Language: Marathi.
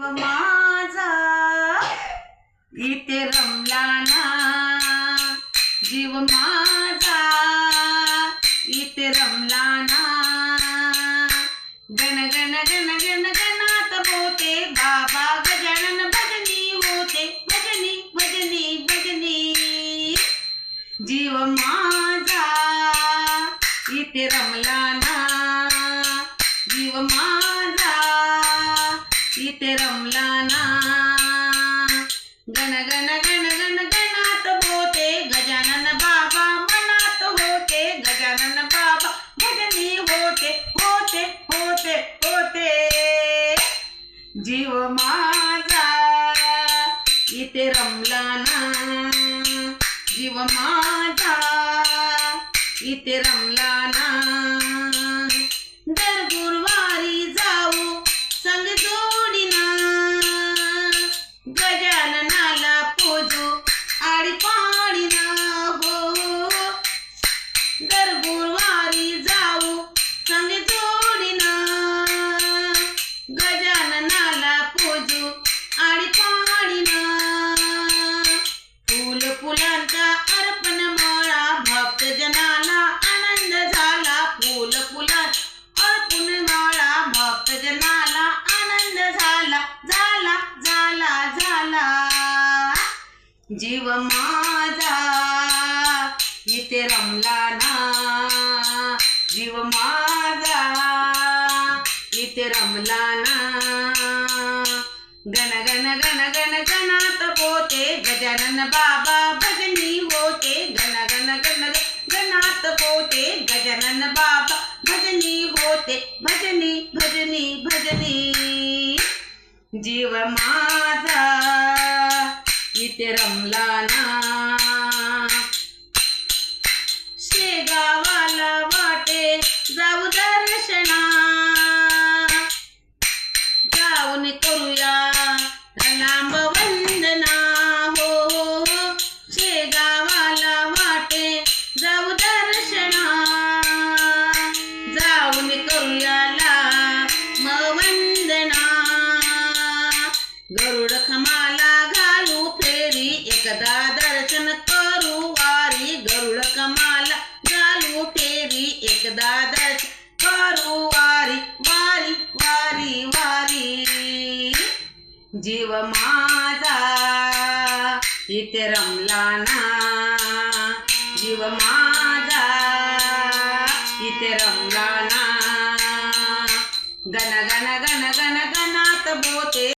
माझा इथे रमला ना, जीव माझा इथे रमला ना। गण गण गण गण गणात बोते बाबा गजानन भजनी होते, भजनी भजनी भजनी। जीव माझा इथे रमला ना, जीव माझा इथे रमला ना। गण गण गण गण गणात बोते गजानन बाबा मनात होते, गजानन बाबा भजनी होते होते होते होते। जीव माझा इथे रमला ना, जीव माझा इथे रमला ना। दर गुरुवारी जाऊ संग जोडीना, गजाननाला पूजू आडी पाडीना हो। दर गुरुवारी जाऊ संग जोडीना, गजाननाला पूजू आडी पाडीना। फूल फुलांचा अर्पण माळा भक्त जनाला आनंद झाला, फूल फुलांचा अर्पण माळा भक्त जनाला आनंद झाला झाला झाला झाला। जीव माझा इथे रमला ना, जीव माझा इथे रमला ना। गण गण गण गण गणात बोते गजानन बाबा भजनी होते, गण गण गण गणात बोते गजानन बाबा भजनी होते, भजनी भजनी भजनी। जीव माझा इथे रमला ना, शेगावाला वाटे जाऊ दर्शना, जाऊन करूया लांब वंदना हो हो। शेगावाला वाटे जाऊ दर्शना, जाऊन करूया लांब वंदना। गरुड खमाला घालू फेरी एकदा दर्शन करू वारी, गरुड खमाला घालू फेरी एकदा दर्शन करू वारी वारी वारी वारी। जीव माझा इथे रमला ना, जीव माझा इथे रमला